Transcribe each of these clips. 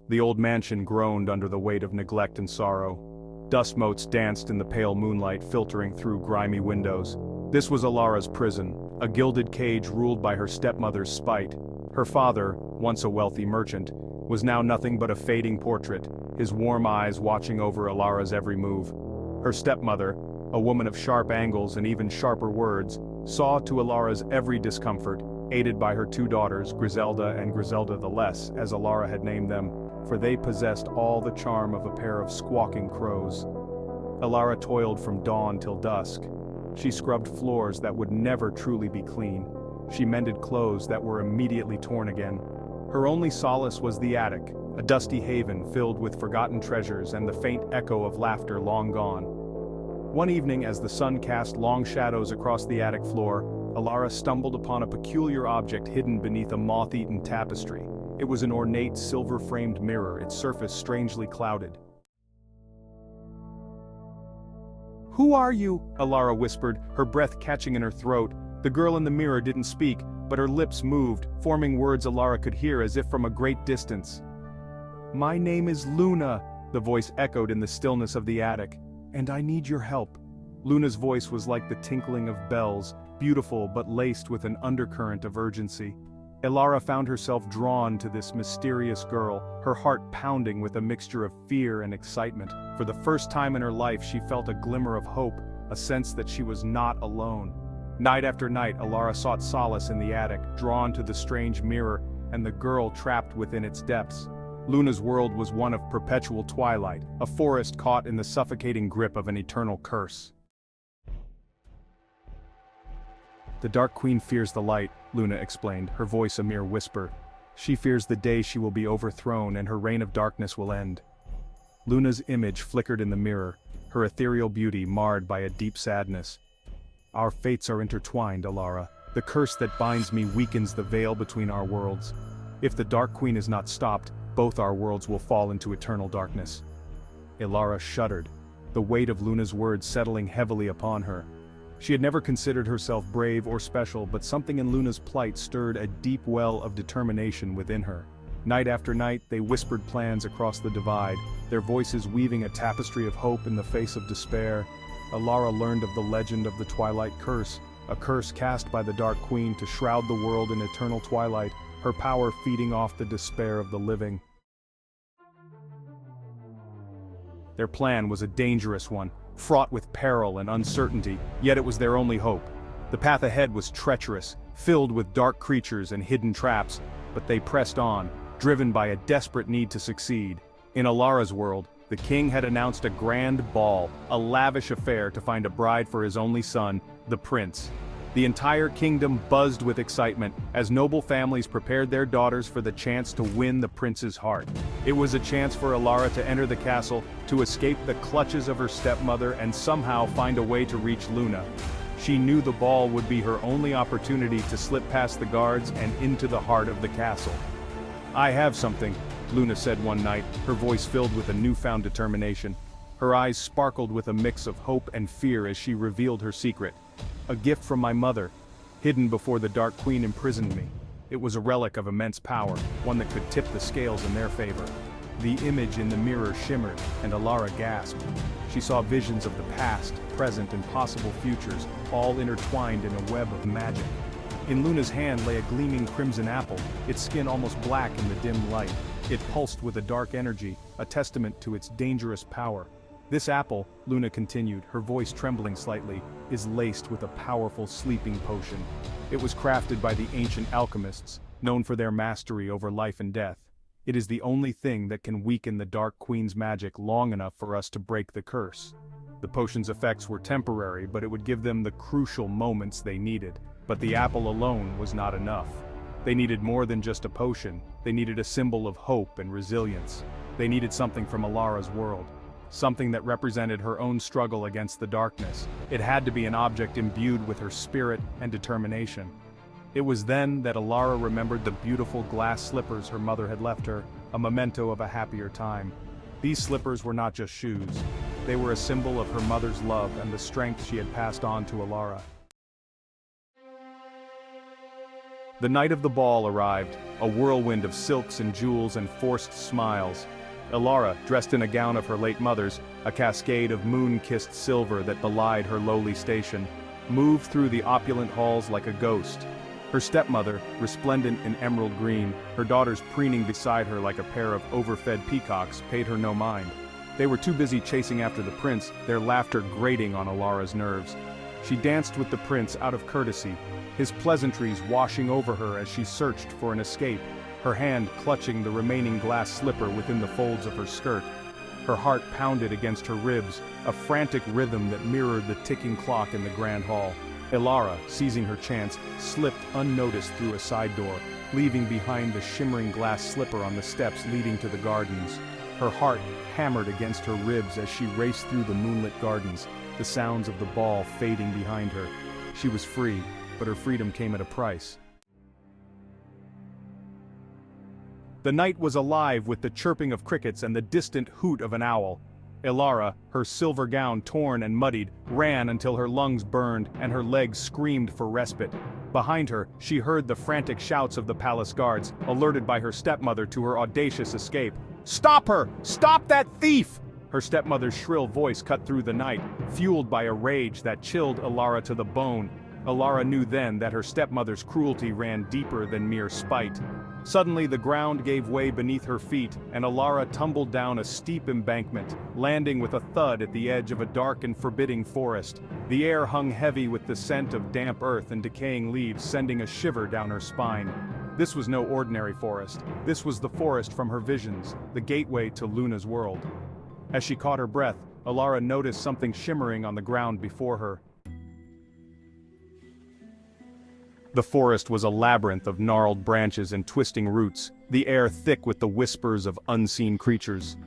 The old mansion groaned under the weight of neglect and sorrow. Dust motes danced in the pale moonlight filtering through grimy windows. This was Elara's prison, a gilded cage ruled by her stepmother's spite. Her father, once a wealthy merchant, was now nothing but a fading portrait, his warm eyes watching over Elara's every move. Her stepmother, a woman of sharp angles and even sharper words, saw to Elara's every discomfort, aided by her two daughters, Griselda and Griselda the Less, as Elara had named them, for they possessed all the charm of a pair of squawking crows. Elara toiled from dawn till dusk. She scrubbed floors that would never truly be clean. She mended clothes that were immediately torn again. Her only solace was the attic, a dusty haven filled with forgotten treasures and the faint echo of laughter long gone. One evening, as the sun cast long shadows across the attic floor, Elara stumbled upon a peculiar object hidden beneath a moth-eaten tapestry. It was an ornate silver-framed mirror, its surface strangely clouded. "Who are you?" Elara whispered, her breath catching in her throat. The girl in the mirror didn't speak, but her lips moved, forming words Elara could hear as if from a great distance. "My name is Luna," the voice echoed in the stillness of the attic, "and I need your help." Luna's voice was like the tinkling of bells, beautiful but laced with an undercurrent of urgency. Elara found herself drawn to this mysterious girl, her heart pounding with a mixture of fear and excitement. For the first time in her life she felt a glimmer of hope, a sense that she was not alone. Night after night Elara sought solace in the attic, drawn to the strange mirror, and the girl trapped within its depths. Luna's world was one of perpetual twilight, a forest caught in the suffocating grip of an eternal curse. "The Dark Queen fears the light," Luna explained, her voice a mere whisper. "She fears the day she will be overthrown and her reign of darkness will end." Luna's image flickered in the mirror, her ethereal beauty marred by a deep sadness. "Our fates are intertwined, Elara. The curse that binds me weakens the veil between our worlds. If the Dark Queen is not stopped, both our worlds will fall into eternal darkness." Elara shuddered, the weight of Luna's words settling heavily upon her. She had never considered herself brave or special, but something in Luna's plight stirred a deep well of determination within her. Night after night, they whispered plans across the divide, their voices weaving a tapestry of hope in the face of despair. Elara learned of the legend of the Twilight Curse, a curse cast by the Dark Queen to shroud the world in eternal twilight, her power feeding off the despair of the living. Their plan was a dangerous one, fraught with peril and uncertainty, yet it was their only hope. The path ahead was treacherous, filled with dark creatures and hidden traps, but they pressed on, driven by a desperate need to succeed. In Elara's world, the king had announced a grand ball, a lavish affair to find a bride for his only son, the prince. The entire kingdom buzzed with excitement as noble families prepared their daughters for the chance to win the prince's heart. It was a chance for Elara to enter the castle, to escape the clutches of her stepmother and somehow find a way to reach Luna. She knew the ball would be her only opportunity to slip past the guards and into the heart of the castle. "I have something," Luna said one night, her voice filled with a newfound determination. Her eyes sparkled with a mix of hope and fear as she revealed her secret. "A gift from my mother, hidden before the Dark Queen imprisoned me. It was a relic of immense power, one that could tip the scales in their favor." The image in the mirror shimmered, and Elara gasped. She saw visions of the past, present, and possible futures, all intertwined in a web of magic. In Luna's hand lay a gleaming crimson apple, its skin almost black in the dim light. It pulsed with a dark energy, a testament to its dangerous power. "This apple," Luna continued, her voice trembling slightly, "is laced with a powerful sleeping potion. It was crafted by the ancient alchemists, known for their mastery over life and death. It is the only thing that can weaken the Dark Queen's magic long enough for us to break the curse." The potion's effects were temporary, but it would give them the crucial moments they needed. But the apple alone was not enough. They needed more than just a potion, they needed a symbol of hope and resilience. They needed something from Elara's world. Something that represented her own struggle against the darkness. It had to be an object imbued with her spirit and determination. It was then that Elara remembered the beautiful glass slippers her mother had left her, a memento of a happier time. These slippers were not just shoes. They were a symbol of her mother's love and the strength she had passed on to Elara. The night of the ball arrived, a whirlwind of silks and jewels and forced smiles. Elara, dressed in a gown of her late mother's, a cascade of moon-kissed silver that belied her lowly station, moved through the opulent halls like a ghost. Her stepmother, resplendent in emerald green, her daughters preening beside her like a pair of overfed peacocks, paid her no mind. They were too busy chasing after the prince, their laughter grating on Elara's nerves. She danced with the prince out of courtesy, his pleasantries washing over her as she searched for an escape, her hand clutching the remaining glass slipper within the folds of her skirt. Her heart pounded against her ribs, a frantic rhythm that mirrored the ticking clock in the grand hall. Elara, seizing her chance, slipped unnoticed through a side door, leaving behind the shimmering glass slipper on the steps leading to the gardens. Her heart hammered against her ribs as she raced through the moonlit gardens, the sounds of the ball fading behind her. She was free, but her freedom came at a price. The night was alive with the chirping of crickets and the distant hoot of an owl. Elara, her silver gown torn and muddied, ran until her lungs burned and her legs screamed for respite. Behind her, she heard the frantic shouts of the palace guards, alerted by her stepmother to her audacious escape. "Stop her! Stop that thief!" Her stepmother's shrill voice cut through the night, fueled by a rage that chilled Elara to the bone. Elara knew then that her stepmother's cruelty ran deeper than mere spite. Suddenly the ground gave way beneath her feet, and Elara tumbled down a steep embankment, landing with a thud at the edge of a dark and forbidding forest. The air hung heavy with the scent of damp earth and decaying leaves, sending a shiver down her spine. This was no ordinary forest. This was the forest from her visions, the gateway to Luna's world. As she caught her breath, Elara noticed something shimmering on the ground before her. The forest was a labyrinth of gnarled branches and twisting roots, the air thick with the whispers of unseen creatures.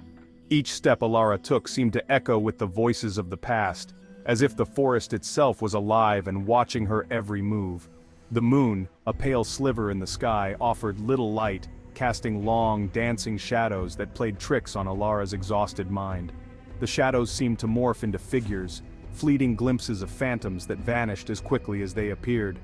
Each step Elara took seemed to echo with the voices of the past, as if the forest itself was alive and watching her every move. The moon, a pale sliver in the sky, offered little light, casting long, dancing shadows that played tricks on Elara's exhausted mind. The shadows seemed to morph into figures, fleeting glimpses of phantoms that vanished as quickly as they appeared.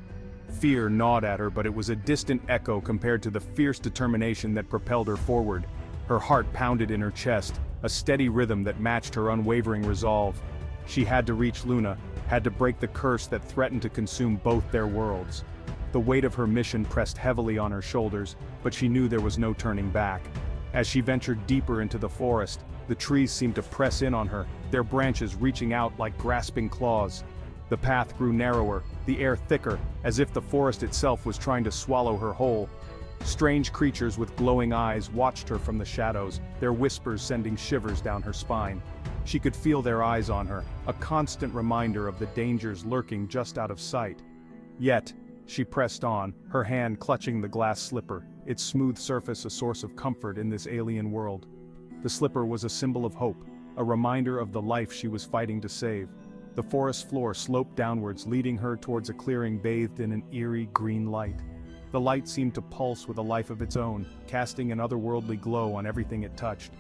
Fear gnawed at her, but it was a distant echo compared to the fierce determination that propelled her forward. Her heart pounded in her chest, a steady rhythm that matched her unwavering resolve. She had to reach Luna, had to break the curse that threatened to consume both their worlds. The weight of her mission pressed heavily on her shoulders, but she knew there was no turning back. As she ventured deeper into the forest, the trees seemed to press in on her, their branches reaching out like grasping claws. The path grew narrower, the air thicker, as if the forest itself was trying to swallow her whole. Strange creatures with glowing eyes watched her from the shadows, their whispers sending shivers down her spine. She could feel their eyes on her, a constant reminder of the dangers lurking just out of sight. Yet, she pressed on, her hand clutching the glass slipper, its smooth surface a source of comfort in this alien world. The slipper was a symbol of hope, a reminder of the life she was fighting to save. The forest floor sloped downwards, leading her towards a clearing bathed in an eerie green light. The light seemed to pulse with a life of its own, casting an otherworldly glow on everything it touched.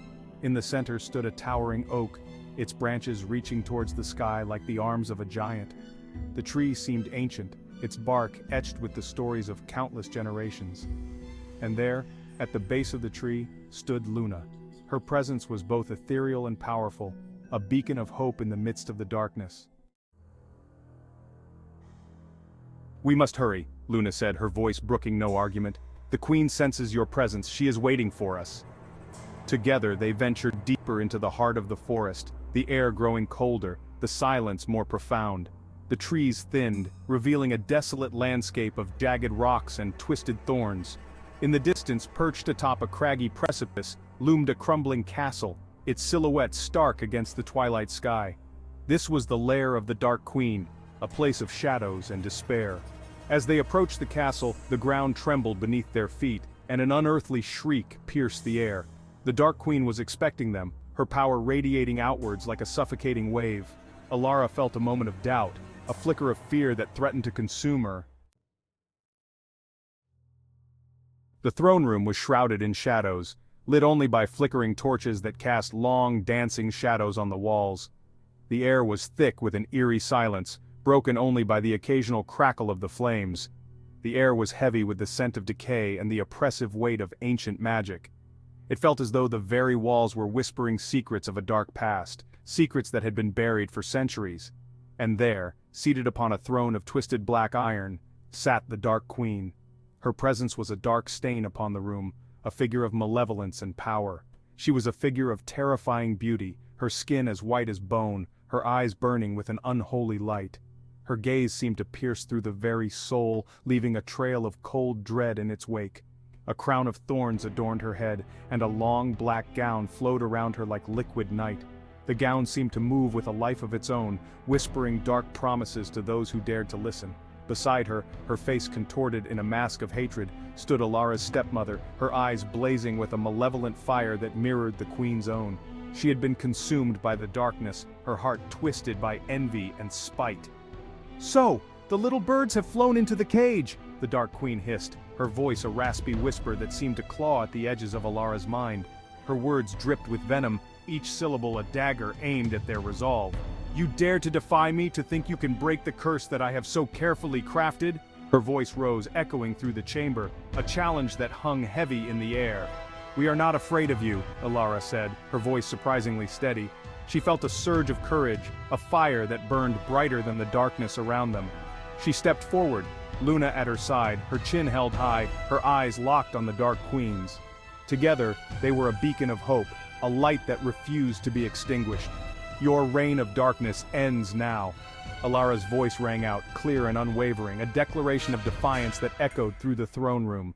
In the center stood a towering oak, its branches reaching towards the sky like the arms of a giant. The tree seemed ancient, its bark etched with the stories of countless generations. And there, at the base of the tree, stood Luna. Her presence was both ethereal and powerful, a beacon of hope in the midst of the darkness. "We must hurry," Luna said, her voice brooking no argument. "The Queen senses your presence, she is waiting for us." Together they ventured deeper into the heart of the forest, the air growing colder, the silence more profound. The trees thinned, revealing a desolate landscape of jagged rocks and twisted thorns. In the distance, perched atop a craggy precipice, loomed a crumbling castle, its silhouette stark against the twilight sky. This was the lair of the Dark Queen, a place of shadows and despair. As they approached the castle, the ground trembled beneath their feet, and an unearthly shriek pierced the air. The Dark Queen was expecting them, her power radiating outwards like a suffocating wave. Elara felt a moment of doubt, a flicker of fear that threatened to consume her. The throne room was shrouded in shadows, lit only by flickering torches that cast long, dancing shadows on the walls. The air was thick with an eerie silence, broken only by the occasional crackle of the flames. The air was heavy with the scent of decay and the oppressive weight of ancient magic. It felt as though the very walls were whispering secrets of a dark past, secrets that had been buried for centuries. And there, seated upon a throne of twisted black iron, sat the Dark Queen. Her presence was a dark stain upon the room, a figure of malevolence and power. She was a figure of terrifying beauty, her skin as white as bone, her eyes burning with an unholy light. Her gaze seemed to pierce through the very soul, leaving a trail of cold dread in its wake. A crown of thorns adorned her head, and a long black gown flowed around her like liquid night. The gown seemed to move with a life of its own, whispering dark promises to those who dared to listen. Beside her, her face contorted in a mask of hatred, stood Elara's stepmother, her eyes blazing with a malevolent fire that mirrored the queen's own. She had been consumed by the darkness, her heart twisted by envy and spite. "So, the little birds have flown into the cage," the Dark Queen hissed, her voice a raspy whisper that seemed to claw at the edges of Elara's mind. Her words dripped with venom, each syllable a dagger aimed at their resolve. "You dare to defy me, to think you can break the curse that I have so carefully crafted?" Her voice rose, echoing through the chamber, a challenge that hung heavy in the air. "We are not afraid of you," Elara said, her voice surprisingly steady. She felt a surge of courage, a fire that burned brighter than the darkness around them. She stepped forward, Luna at her side, her chin held high, her eyes locked on the Dark Queen's. Together, they were a beacon of hope, a light that refused to be extinguished. "Your reign of darkness ends now." Elara's voice rang out, clear and unwavering, a declaration of defiance that echoed through the throne room.